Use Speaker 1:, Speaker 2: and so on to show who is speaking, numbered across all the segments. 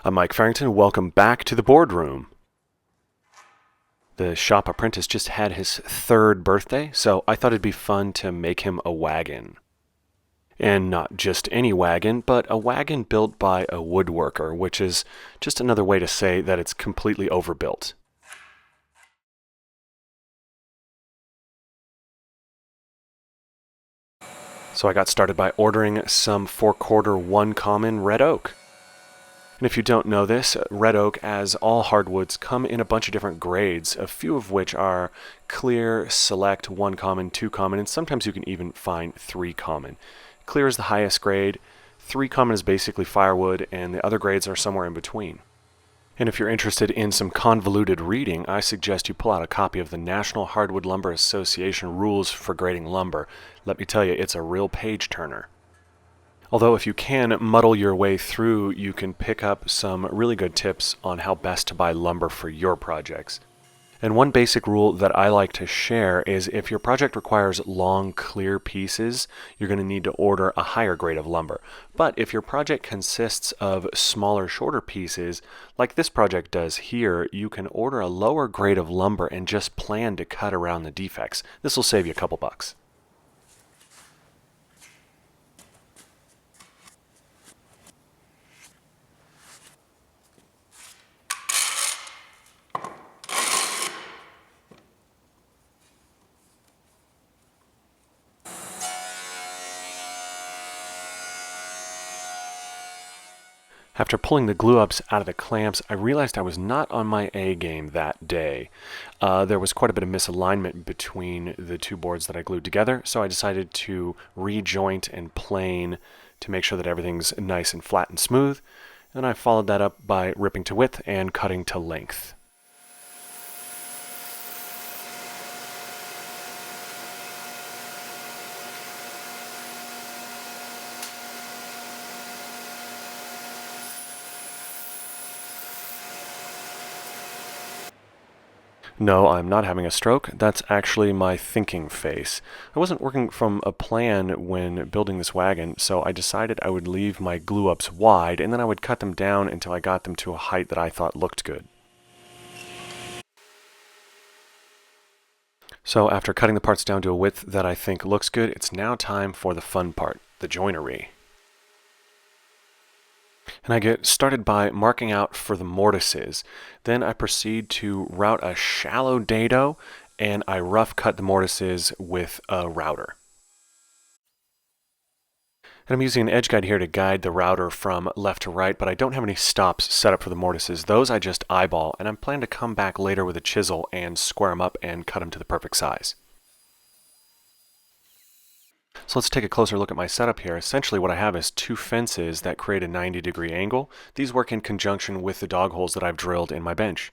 Speaker 1: I'm Mike Farrington. Welcome back to the boardroom. The Shop Apprentice just had his 3rd birthday, so I thought it'd be fun to make him a wagon. And not just any wagon, but a wagon built by a woodworker, which is just another way to say that it's completely overbuilt. So I got started by ordering some 4/4 1 common red oak. And if you don't know this, red oak, as all hardwoods, come in a bunch of different grades, a few of which are clear, select, 1 common, 2 common, and sometimes you can even find 3 common. Clear is the highest grade, 3 common is basically firewood, and the other grades are somewhere in between. And if you're interested in some convoluted reading, I suggest you pull out a copy of the National Hardwood Lumber Association Rules for Grading Lumber. Let me tell you, it's a real page-turner. Although if you can muddle your way through, you can pick up some really good tips on how best to buy lumber for your projects. And one basic rule that I like to share is if your project requires long, clear pieces, you're going to need to order a higher grade of lumber. But if your project consists of smaller, shorter pieces, like this project does here, you can order a lower grade of lumber and just plan to cut around the defects. This will save you a couple bucks. After pulling the glue-ups out of the clamps, I realized I was not on my A game that day. There was quite a bit of misalignment between the 2 boards that I glued together, so I decided to rejoint and plane to make sure that everything's nice and flat and smooth. And I followed that up by ripping to width and cutting to length. No, I'm not having a stroke. That's actually my thinking face. I wasn't working from a plan when building this wagon, so I decided I would leave my glue-ups wide, and then I would cut them down until I got them to a height that I thought looked good. So after cutting the parts down to a width that I think looks good, it's now time for the fun part, the joinery. And I get started by marking out for the mortises. Then I proceed to route a shallow dado, and I rough cut the mortises with a router. And I'm using an edge guide here to guide the router from left to right, but I don't have any stops set up for the mortises. Those I just eyeball, and I'm planning to come back later with a chisel and square them up and cut them to the perfect size. So let's take a closer look at my setup here. Essentially what I have is 2 fences that create a 90-degree angle. These work in conjunction with the dog holes that I've drilled in my bench.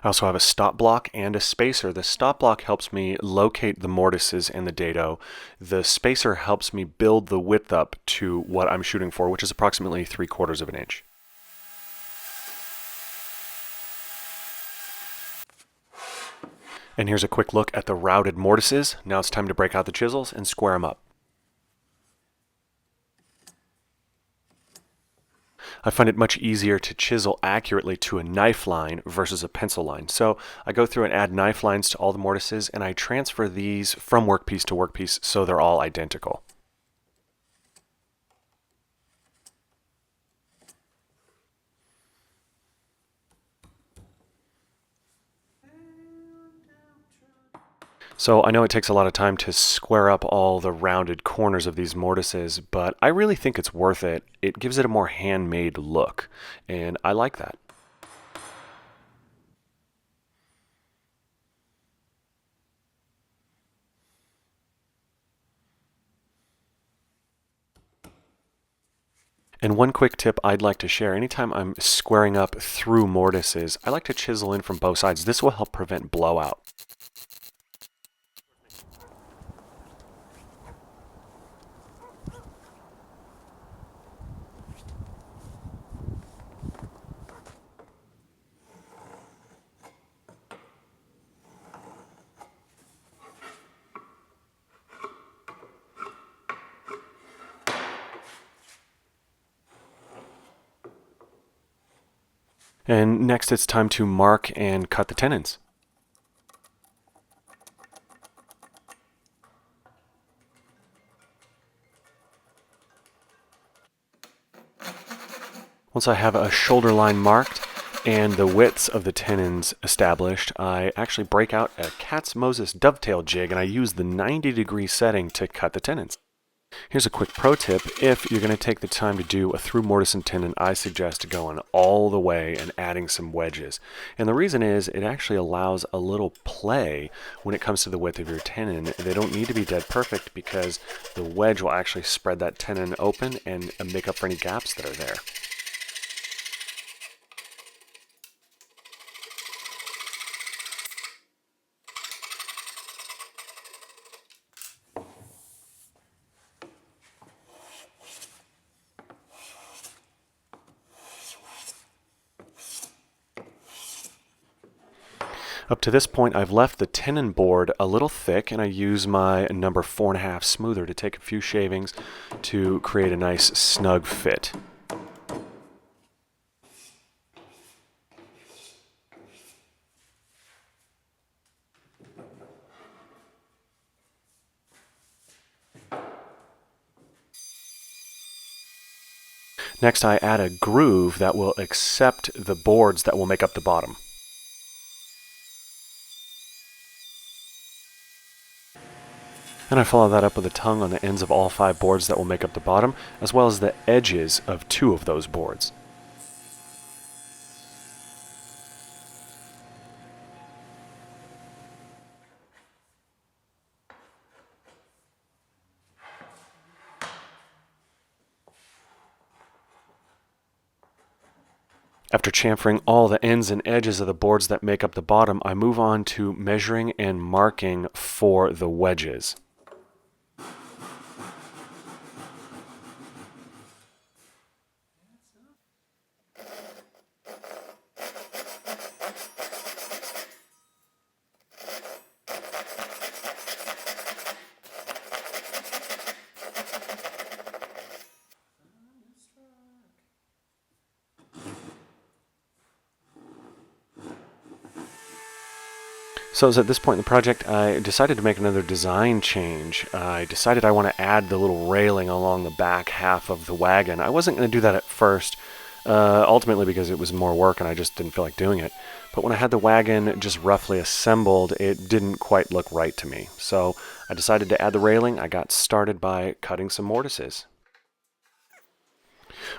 Speaker 1: I also have a stop block and a spacer. The stop block helps me locate the mortises and the dado. The spacer helps me build the width up to what I'm shooting for, which is approximately 3/4 of an inch. And here's a quick look at the routed mortises. Now it's time to break out the chisels and square them up. I find it much easier to chisel accurately to a knife line versus a pencil line. So I go through and add knife lines to all the mortises, and I transfer these from workpiece to workpiece so they're all identical. So I know it takes a lot of time to square up all the rounded corners of these mortises, but I really think it's worth it. It gives it a more handmade look, and I like that. And one quick tip I'd like to share, anytime I'm squaring up through mortises, I like to chisel in from both sides. This will help prevent blowout. And next it's time to mark and cut the tenons. Once I have a shoulder line marked and the widths of the tenons established, I actually break out a Cat's Moses dovetail jig and I use the 90-degree setting to cut the tenons. Here's a quick pro tip. If you're going to take the time to do a through mortise and tenon, I suggest going all the way and adding some wedges. And the reason is it actually allows a little play when it comes to the width of your tenon. They don't need to be dead perfect because the wedge will actually spread that tenon open and make up for any gaps that are there. Up to this point, I've left the tenon board a little thick, and I use my number 4.5 smoother to take a few shavings to create a nice snug fit. Next, I add a groove that will accept the boards that will make up the bottom. And I follow that up with a tongue on the ends of all 5 boards that will make up the bottom, as well as the edges of 2 of those boards. After chamfering all the ends and edges of the boards that make up the bottom, I move on to measuring and marking for the wedges. So at this point in the project, I decided to make another design change. I decided I want to add the little railing along the back half of the wagon. I wasn't going to do that at first, ultimately because it was more work and I just didn't feel like doing it. But when I had the wagon just roughly assembled, it didn't quite look right to me. So I decided to add the railing. I got started by cutting some mortises.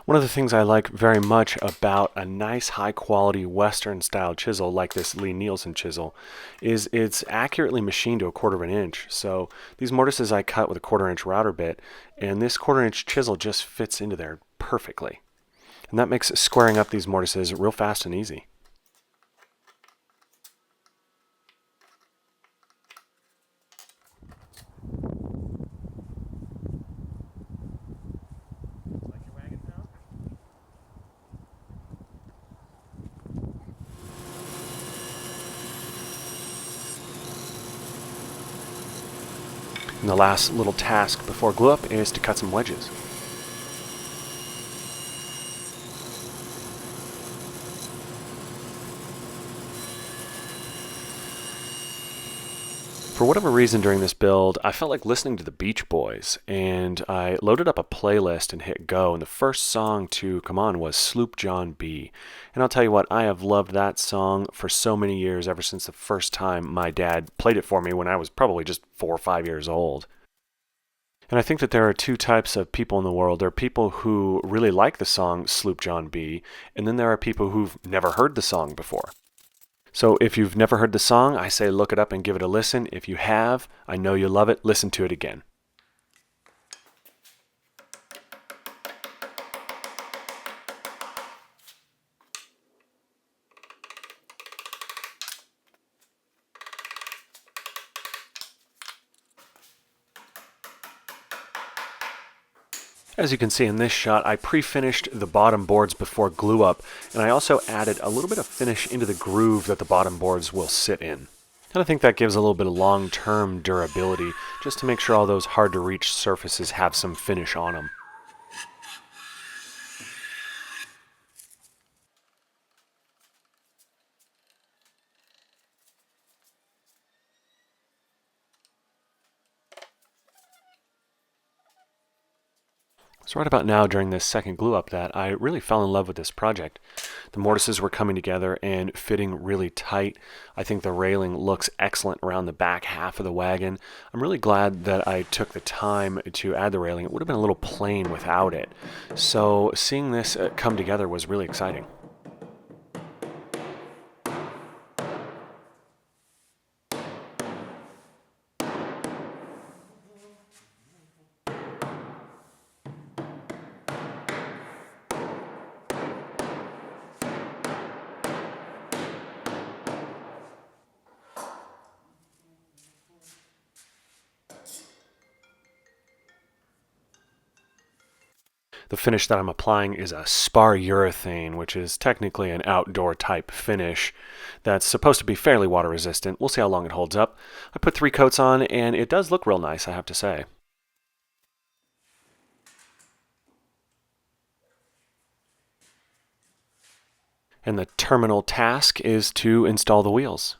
Speaker 1: One of the things I like very much about a nice high quality Western style chisel like this Lee Nielsen chisel is it's accurately machined to a 1/4 inch. So these mortises I cut with a 1/4 inch router bit, and this 1/4 inch chisel just fits into there perfectly. And that makes squaring up these mortises real fast and easy. And the last little task before glue up is to cut some wedges. For whatever reason during this build, I felt like listening to the Beach Boys, and I loaded up a playlist and hit go, and the first song to come on was Sloop John B. And I'll tell you what, I have loved that song for so many years, ever since the first time my dad played it for me when I was probably just 4 or 5 years old. And I think that there are 2 types of people in the world. There are people who really like the song Sloop John B, and then there are people who've never heard the song before. So if you've never heard the song, I say look it up and give it a listen. If you have, I know you'll love it. Listen to it again. As you can see in this shot, I pre-finished the bottom boards before glue up, and I also added a little bit of finish into the groove that the bottom boards will sit in. And I think that gives a little bit of long-term durability, just to make sure all those hard-to-reach surfaces have some finish on them. So right about now, during this second glue up, that I really fell in love with this project. The mortises were coming together and fitting really tight. I think the railing looks excellent around the back half of the wagon. I'm really glad that I took the time to add the railing. It would have been a little plain without it. So seeing this come together was really exciting. The finish that I'm applying is a spar urethane, which is technically an outdoor type finish that's supposed to be fairly water resistant. We'll see how long it holds up. I put 3 coats on and it does look real nice, I have to say. And the terminal task is to install the wheels.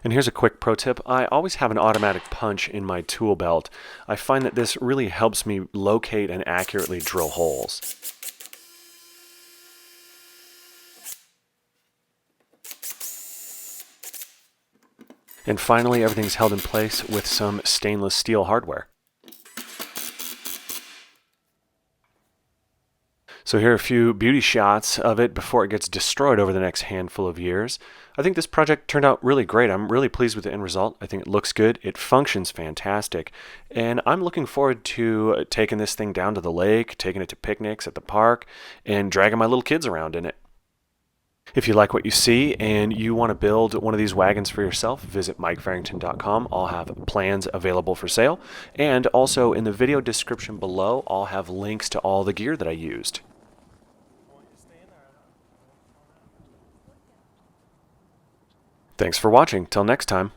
Speaker 1: And here's a quick pro tip. I always have an automatic punch in my tool belt. I find that this really helps me locate and accurately drill holes. And finally, everything's held in place with some stainless steel hardware. So here are a few beauty shots of it before it gets destroyed over the next handful of years. I think this project turned out really great. I'm really pleased with the end result. I think it looks good. It functions fantastic. And I'm looking forward to taking this thing down to the lake, taking it to picnics at the park, and dragging my little kids around in it. If you like what you see and you want to build one of these wagons for yourself, visit MikeFarrington.com. I'll have plans available for sale. And also in the video description below, I'll have links to all the gear that I used. Thanks for watching. Till next time.